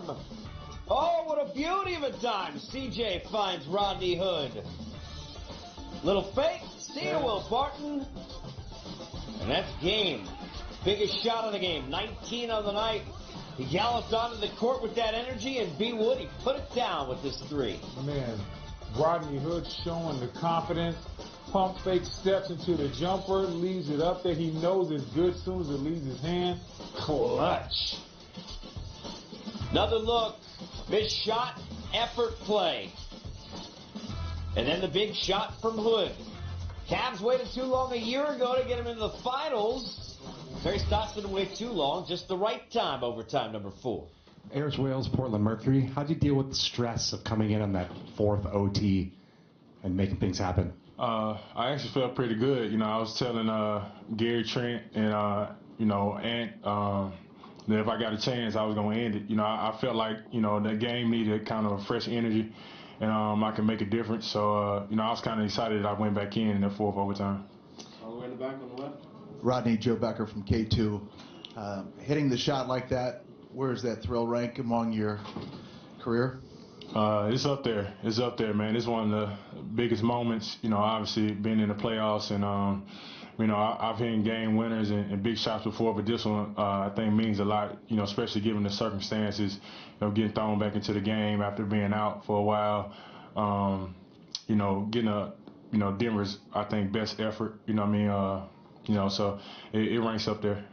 arm. Oh, what a beauty of a dime. CJ finds Rodney Hood. Little fake. See you, Will Barton. And that's game. Biggest shot of the game. 19 on the night. He galloped onto the court with that energy, and B. Wood, he put it down with this three. Man, Rodney Hood showing the confidence. Pump fake, steps into the jumper, leaves it up there. He knows it's good as soon as it leaves his hand. Clutch. Another look. Missed shot, effort play. And then the big shot from Hood. Cavs waited too long a year ago to get him into the finals. Terry Stotts didn't wait too long, just the right time, overtime number 4. Ayers Wales, Portland Mercury. How do you deal with the stress of coming in on that 4th OT and making things happen? I actually felt pretty good. You know, I was telling Gary Trent and, Ant that if I got a chance, I was going to end it. You know, I felt like, that game needed kind of a fresh energy, and I can make a difference. So, I was kind of excited that I went back in that 4th overtime. All the way in the back on the left. Rodney, Joe Becker from K2. Hitting the shot like that, where does that thrill rank among your career? It's up there. It's up there, man. It's one of the biggest moments, obviously being in the playoffs. And, I've hit game winners and big shots before, but this one I think means a lot, especially given the circumstances, getting thrown back into the game after being out for a while. Getting a, Denver's, I think, best effort, so it ranks up there.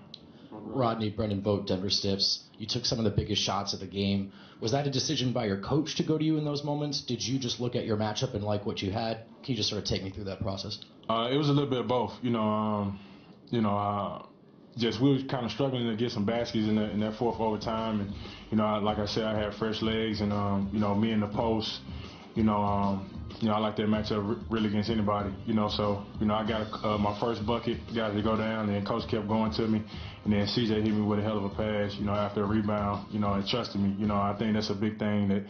Rodney, Brendan Vogt, Denver Stiffs. You took some of the biggest shots of the game. Was that a decision by your coach to go to you in those moments? Did you just look at your matchup and like what you had? Can you just sort of take me through that process? It was a little bit of both. Just we were kind of struggling to get some baskets in that 4th overtime, and like I said, I had fresh legs, and me in the post. I like that matchup really against anybody, so, I got my first bucket, got to go down, and coach kept going to me, and then CJ hit me with a hell of a pass, after a rebound, and trusted me. I think that's a big thing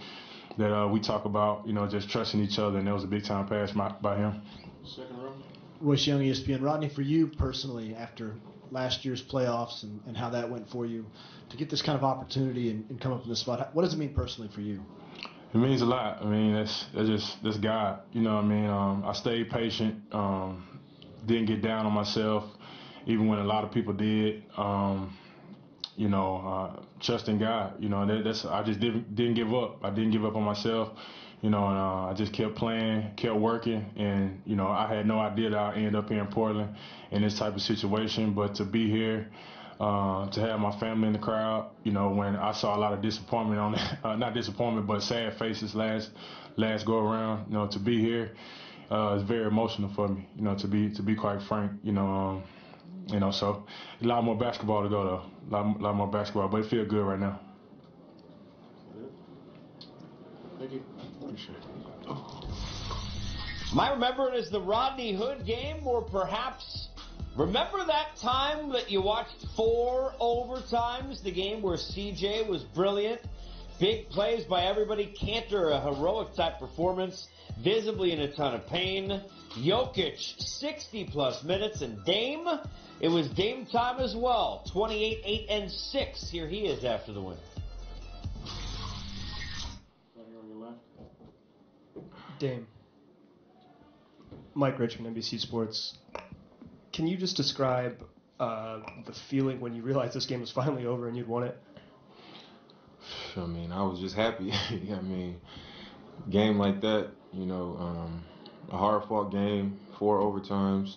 that we talk about, just trusting each other, and that was a big-time pass by him. Second row. Royce Young, ESPN. Rodney, for you personally, after last year's playoffs and how that went for you, to get this kind of opportunity and come up in this spot, what does it mean personally for you? It means a lot. I mean, that's God. I stayed patient, didn't get down on myself, even when a lot of people did. Trusting God. I just didn't give up. I didn't give up on myself. And I just kept playing, kept working, and I had no idea that I'd end up here in Portland in this type of situation. But to be here, to have my family in the crowd, when I saw a lot of disappointment on that, not disappointment, but sad faces last go around, to be here, is very emotional for me, to be quite frank, so a lot more basketball to go though, a lot more basketball, but it feels good right now. Thank you. Appreciate it. Am I remembering as the Rodney Hood game, or perhaps remember that time that you watched 4 overtimes, the game where CJ was brilliant? Big plays by everybody. Cantor, a heroic type performance, visibly in a ton of pain. Jokic, 60-plus minutes. And Dame, it was Dame time as well. 28, 8, and 6. Here he is after the win. Right here on your left. Dame. Mike Richmond, NBC Sports. Can you just describe the feeling when you realized this game was finally over and you'd won it? I mean, I was just happy. I mean, game like that, a hard-fought game, 4 overtimes.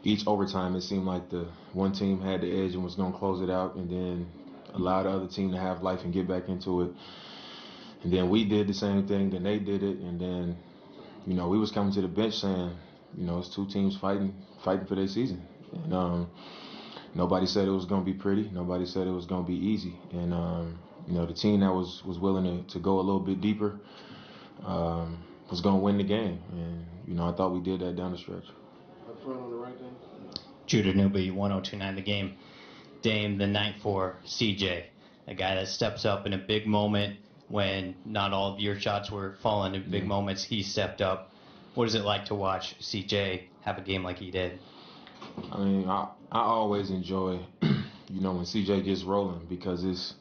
Each overtime, it seemed like the one team had the edge and was going to close it out, and then allow the other team to have life and get back into it. And then we did the same thing, then they did it, and then, we was coming to the bench saying, it's 2 teams fighting for their season. And nobody said it was going to be pretty. Nobody said it was going to be easy. And, the team that was willing to go a little bit deeper was going to win the game. And, I thought we did that down the stretch. Up front on the right then. Judah Newby, 1029 the game. Dame, the night for CJ, a guy that steps up in a big moment when not all of your shots were falling in big moments. He stepped up. What is it like to watch CJ have a game like he did? I mean, I always enjoy, when CJ gets rolling, because it's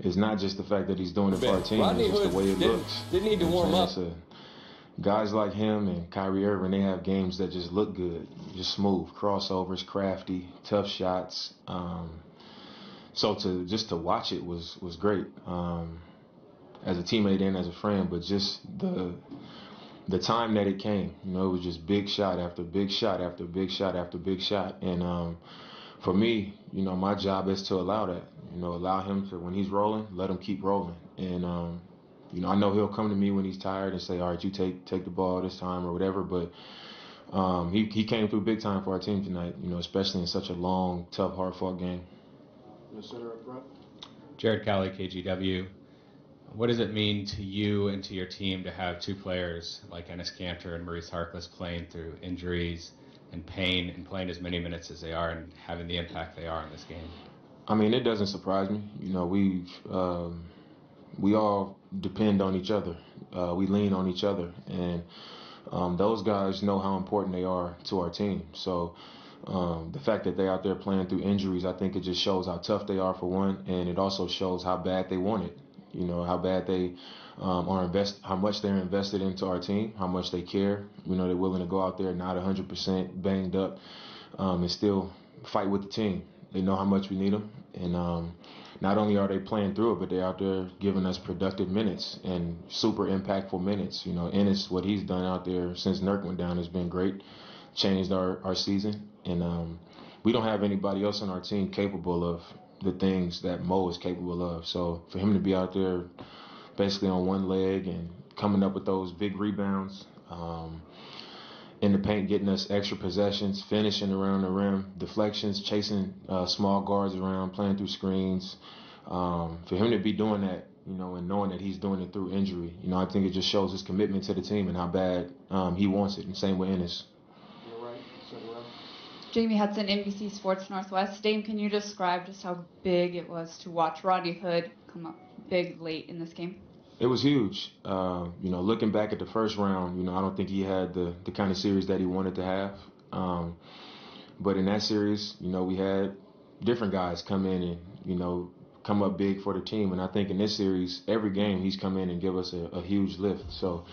It's not just the fact that he's doing it for our team, Rodney it's just Hood the way it looks. didn't need to warm up. Guys like him and Kyrie Irving, they have games that just look good, just smooth, crossovers, crafty, tough shots. So to watch it was great, as a teammate and as a friend. But just the time that it came, it was just big shot after big shot after big shot after big shot. And for me, my job is to allow that. Allow him to, when he's rolling, let him keep rolling. And I know he'll come to me when he's tired and say, all right, you take the ball this time or whatever. But he came through big time for our team tonight, especially in such a long, tough, hard-fought game. The center up front. Jared Cowley, KGW. What does it mean to you and to your team to have two players like Enes Kanter and Maurice Harkless playing through injuries and pain and playing as many minutes as they are and having the impact they are in this game? I mean, it doesn't surprise me. We all depend on each other. We lean on each other. And those guys know how important they are to our team. So the fact that they're out there playing through injuries, I think it just shows how tough they are, for one, and it also shows how bad they want it. How bad they how much they're invested into our team, how much they care. They're willing to go out there not 100% banged up and still fight with the team. They know how much we need them, and not only are they playing through it, but they're out there giving us productive minutes and super impactful minutes. Ennis, what he's done out there since Nurk went down has been great, changed our season, and we don't have anybody else on our team capable of the things that Mo is capable of. So for him to be out there basically on one leg and coming up with those big rebounds, in the paint, getting us extra possessions, finishing around the rim, deflections, chasing small guards around, playing through screens. For him to be doing that, and knowing that he's doing it through injury, I think it just shows his commitment to the team and how bad he wants it. And same with Ennis. Jamie Hudson, NBC Sports Northwest. Dame, can you describe just how big it was to watch Rodney Hood come up big late in this game? It was huge. Looking back at the first round, I don't think he had the kind of series that he wanted to have. But in that series, we had different guys come in and, come up big for the team. And I think in this series, every game he's come in and give us a huge lift. So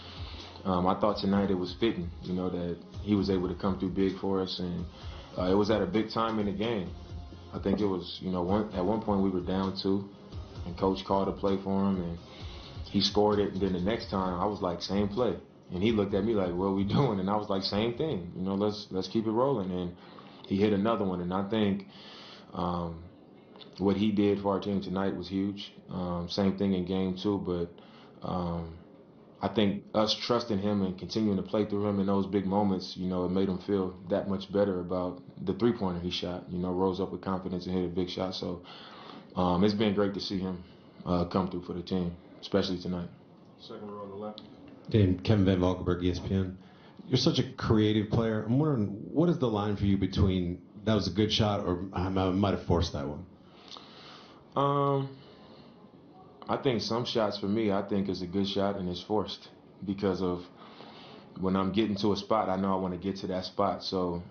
I thought tonight it was fitting, that he was able to come through big for us. And it was at a big time in the game. I think it was, at one point we were down 2, and Coach called a play for him, and he scored it. And then the next time I was like, same play. And he looked at me like, what are we doing? And I was like, same thing. Let's keep it rolling. And he hit another one. And I think what he did for our team tonight was huge. Same thing in game 2. But I think us trusting him and continuing to play through him in those big moments, it made him feel that much better about the three-pointer he shot. Rose up with confidence and hit a big shot. So it's been great to see him come through for the team, especially tonight. Second row on the left. Dame, Kevin Van Valkenburg, ESPN. You're such a creative player. I'm wondering, what is the line for you between that was a good shot or I might have forced that one? I think some shots for me, I think is a good shot and it's forced because of when I'm getting to a spot, I know I want to get to that spot. So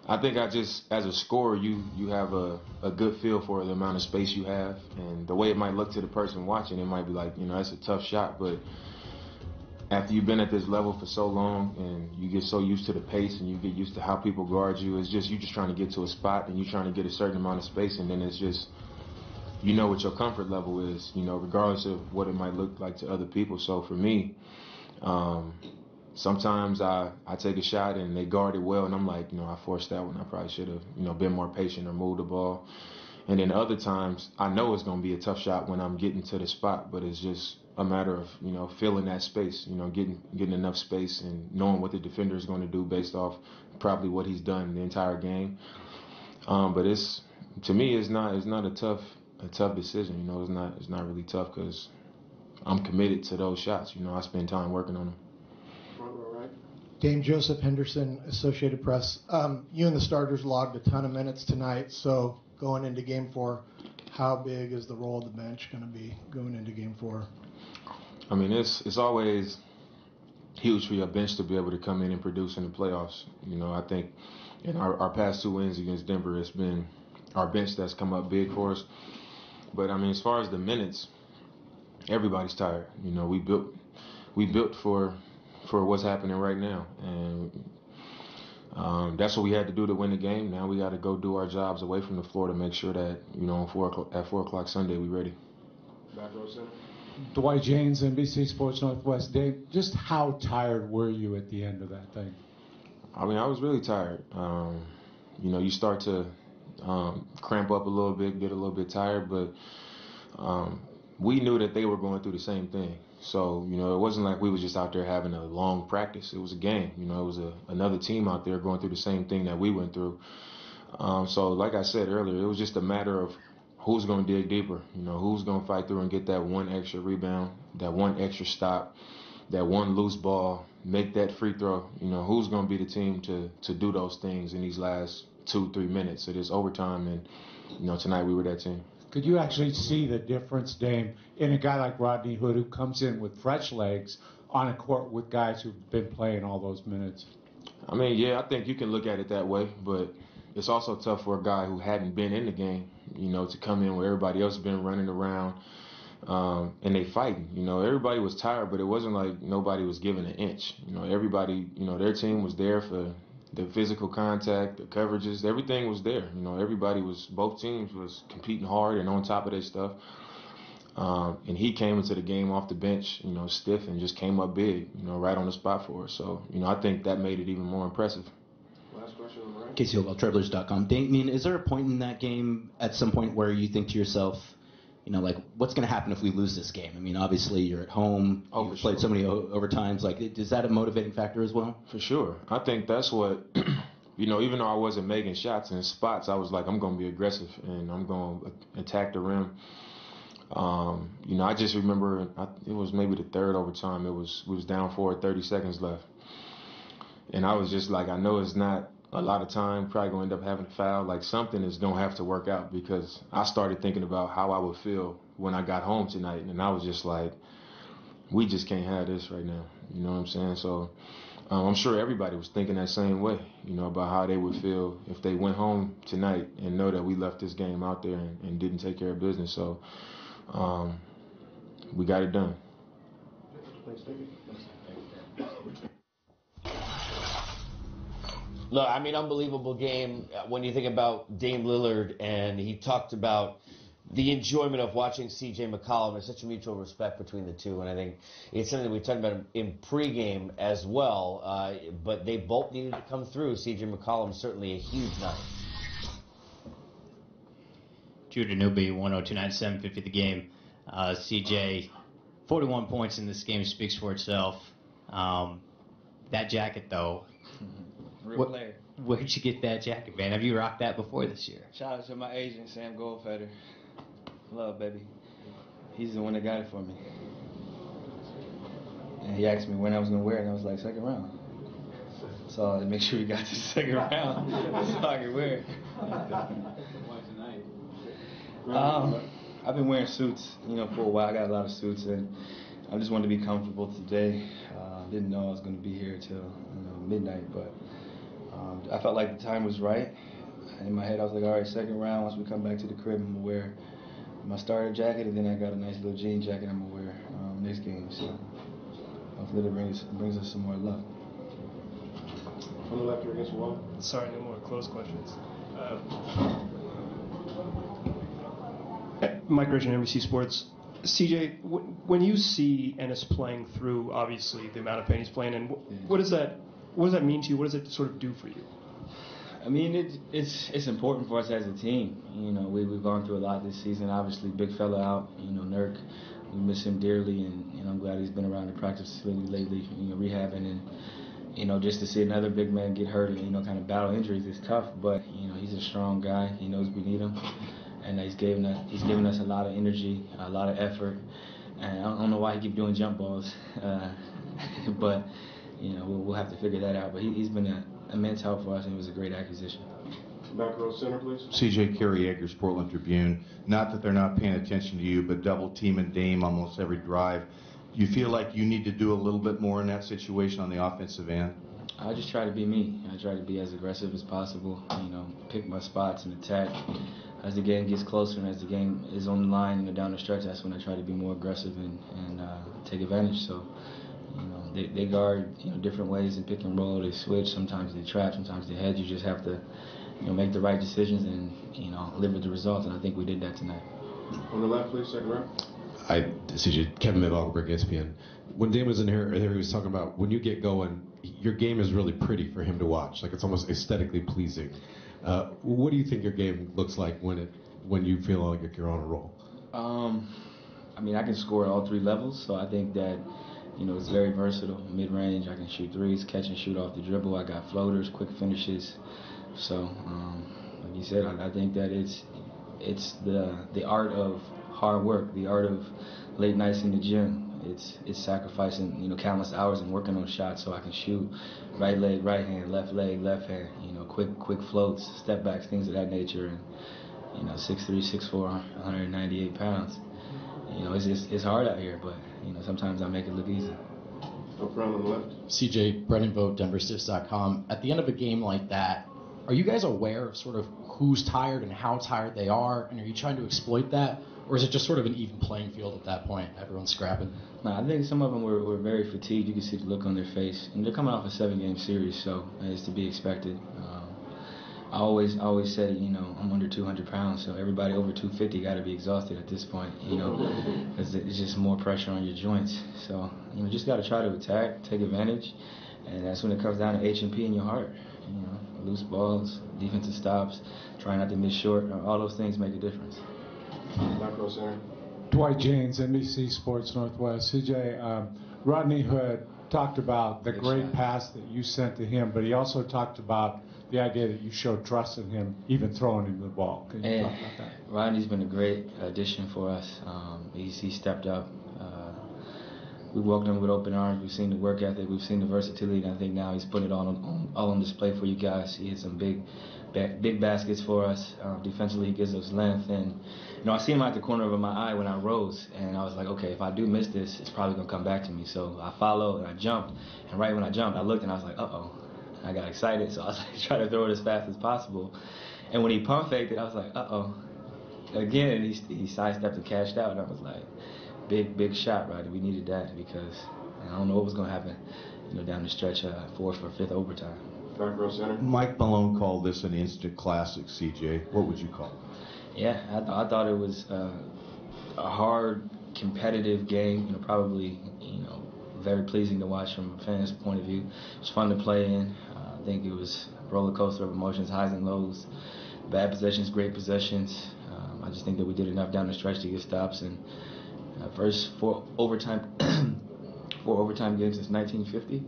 I think I just, as a scorer, you have a good feel for the amount of space you have, and the way it might look to the person watching, it might be like, that's a tough shot, but after you've been at this level for so long and you get so used to the pace and you get used to how people guard you, it's just, you're just trying to get to a spot and you're trying to get a certain amount of space, and then it's just, what your comfort level is, regardless of what it might look like to other people. So for me, sometimes I take a shot and they guard it well, and I'm like, I forced that one. I probably should have, been more patient or moved the ball. And then other times, I know it's going to be a tough shot when I'm getting to the spot, but it's just a matter of, filling that space, getting enough space and knowing what the defender is going to do based off probably what he's done the entire game. But to me, it's not a tough decision. It's not really tough because I'm committed to those shots. I spend time working on them. Dame, Joseph Henderson, Associated Press. You and the starters logged a ton of minutes tonight, so going into Game 4, how big is the role of the bench going to be going into Game 4? I mean, it's always huge for your bench to be able to come in and produce in the playoffs. I think in our past 2 wins against Denver, it's been our bench that's come up big for us. But I mean, as far as the minutes, everybody's tired. You know, we built for what's happening right now, and that's what we had to do to win the game. Now we got to go do our jobs away from the floor to make sure that, you know, at 4 o'clock Sunday we ready. Back row center. Dwight James, NBC Sports Northwest. Dave, just how tired were you at the end of that thing? I mean, I was really tired. You know, you start to cramp up a little bit, get a little bit tired, but we knew that they were going through the same thing. So, you know, it wasn't like we was just out there having a long practice. It was a game. You know, it was another team out there going through the same thing that we went through. So, like I said earlier, it was just a matter of who's going to dig deeper. You know, who's going to fight through and get that one extra rebound, that one extra stop, that one loose ball, make that free throw. You know, who's going to be the team to do those things in these last 2-3 minutes of this overtime. And, you know, tonight we were that team. Could you actually see the difference, Dame, in a guy like Rodney Hood who comes in with fresh legs on a court with guys who've been playing all those minutes? I mean, yeah, I think you can look at it that way, but it's also tough for a guy who hadn't been in the game, you know, to come in where everybody else has been running around and they fighting. You know, everybody was tired, but it wasn't like nobody was giving an inch. You know, everybody, you know, their team was there for the physical contact, the coverages, everything was there. You know, both teams was competing hard and on top of their stuff. And he came into the game off the bench, you know, stiff and just came up big, you know, right on the spot for us. So, you know, I think that made it even more impressive. Last question on the right. Casey Hobel, Travelers.com. Damian, is there a point in that game at some point where you think to yourself, you know, like, what's going to happen if we lose this game? I mean, obviously you're at home. You've played so many overtimes. Like, is that a motivating factor as well? For sure. I think that's what, you know, even though I wasn't making shots and spots, I was like, I'm going to be aggressive and I'm going to attack the rim. You know, I just remember it was maybe the third overtime. We was down 4 with 30 seconds left. And I was just like, I know it's not a lot of time, probably going to end up having a foul. Like, something is going to have to work out, because I started thinking about how I would feel when I got home tonight. And I was just like, we just can't have this right now. You know what I'm saying? So I'm sure everybody was thinking that same way, you know, about how they would feel if they went home tonight and know that we left this game out there and didn't take care of business. So we got it done. Look, I mean, unbelievable game when you think about Dame Lillard, and he talked about the enjoyment of watching C.J. McCollum. There's such a mutual respect between the two, and I think it's something that we talked about in pregame as well, but they both needed to come through. C.J. McCollum, certainly a huge night. Drew Danubi, 102.9, 750 the game. CJ, 41 points in this game speaks for itself. That jacket, though. Real player. Where'd you get that jacket, man? Have you rocked that before this year? Shout out to my agent, Sam Goldfeder. Love, baby. He's the one that got it for me. And he asked me when I was going to wear it, and I was like, second round. So I make sure he got to the second round so I could wear it. I've been wearing suits, you know, for a while. I got a lot of suits, and I just wanted to be comfortable today. Didn't know I was going to be here till midnight, but I felt like the time was right. In my head, I was like, all right, second round. Once we come back to the crib, I'm going to wear my starter jacket, and then I got a nice little jean jacket I'm going to wear next game. So hopefully that brings us some more luck. On the left here against the wall. Sorry, no more close questions. Mike Rich, NBC Sports. CJ, when you see Ennis playing through, obviously, the amount of pain he's playing in, what does that mean to you? What does it sort of do for you? I mean, it's important for us as a team. You know, we've gone through a lot this season. Obviously, big fella out, you know, Nurk. We miss him dearly, and I'm glad he's been around the practice facility lately, you know, rehabbing. And, you know, just to see another big man get hurt and, you know, kind of battle injuries is tough. But, you know, he's a strong guy. He knows we need him. And he's given us a lot of energy, a lot of effort. And I don't know why he keeps doing jump balls. But, you know, we'll have to figure that out. But he's been an immense help for us, and it was a great acquisition. Back row center, please. C.J. Carey-Eggers, Portland Tribune. Not that they're not paying attention to you, but double teaming Dame almost every drive. Do you feel like you need to do a little bit more in that situation on the offensive end? I just try to be me. I try to be as aggressive as possible, you know, pick my spots and attack. as the game gets closer and as the game is on the line and down the stretch, that's when I try to be more aggressive and take advantage. So, they guard different ways in pick and roll. They switch. Sometimes they trap. Sometimes they hedge. You just have to make the right decisions and live with the results. And I think we did that tonight. On the left, please, second row. CJ, Kevin Valkenburg, ESPN. When Dan was in here, he was talking about when you get going, your game is really pretty for him to watch. Like it's almost aesthetically pleasing. What do you think your game looks like when you feel like you're on a roll? I mean, I can score at all three levels, so I think that it's very versatile. Mid-range, I can shoot threes, catch and shoot off the dribble. I got floaters, quick finishes. So, like you said, I think that it's the art of hard work, the art of late nights in the gym. It's sacrificing countless hours and working on shots so I can shoot right leg, right hand, left leg, left hand. Quick floats, step backs, things of that nature. And 6'3", 6'4", 198 pounds. It's hard out here, but sometimes I make it look easy. Up front on the left. CJ, Brendan Vogt, DenverStiffs.com. At the end of a game like that, are you guys aware of sort of who's tired and how tired they are, and are you trying to exploit that? Or is it just sort of an even playing field at that point? Everyone's scrapping? No, I think some of them were very fatigued. You can see the look on their face. And they're coming off a 7-game series, so it's to be expected. I always say, I'm under 200 pounds, so everybody over 250 got to be exhausted at this point, because it's just more pressure on your joints. So, just got to try to attack, take advantage, and that's when it comes down to H&P in your heart. Loose balls, defensive stops, trying not to miss short, all those things make a difference. Back row center. Dwight James, NBC Sports Northwest. CJ, Rodney Hood talked about the great pass that you sent to him, but he also talked about the idea that you showed trust in him, even throwing him the ball. Can you talk about that? Rodney's been a great addition for us. He stepped up. We welcomed him with open arms. We've seen the work ethic. We've seen the versatility, and I think now he's putting it all on display for you guys. He hit some big baskets for us. Defensively, he gives us length. And, I see him at the corner of my eye when I rose, and I was like, okay, if I do miss this, it's probably going to come back to me. So I followed, and I jumped. And right when I jumped, I looked, and I was like, uh-oh. I got excited, so I was like, trying to throw it as fast as possible. And when he pump faked it, I was like, uh-oh. Again, he sidestepped and cashed out, and I was like, big shot, right? We needed that because I don't know what was going to happen, down the stretch, fourth or fifth overtime. Back row center. Mike Malone called this an instant classic, CJ. What would you call it? Yeah, I thought it was a hard, competitive game. Probably, very pleasing to watch from a fan's point of view. It's fun to play in. I think it was a roller coaster of emotions, highs and lows, bad possessions, great possessions. I just think that we did enough down the stretch to get stops. And first four overtime games since 1950.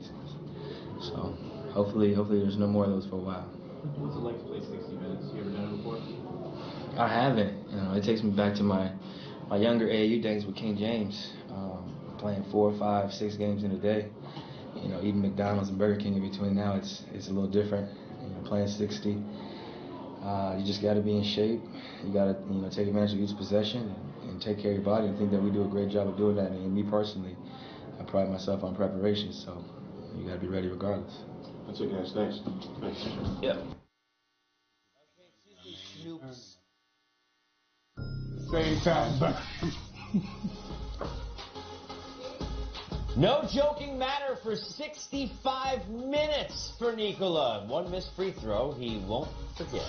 So hopefully there's no more of those for a while. What's it like to play 60 minutes? You ever done it before? I haven't. It takes me back to my younger AAU days with King James, playing 4, 5, 6 games in a day. Eating McDonald's and Burger King in between. Now it's a little different. Playing 60. You just got to be in shape. You got to take advantage of each possession and take care of your body. I think that we do a great job of doing that. And me personally, I pride myself on preparation. So you got to be ready regardless. That's it, guys. Thanks. Yep. Same time. No joking matter for 65 minutes for Nikola. One missed free throw he won't forget.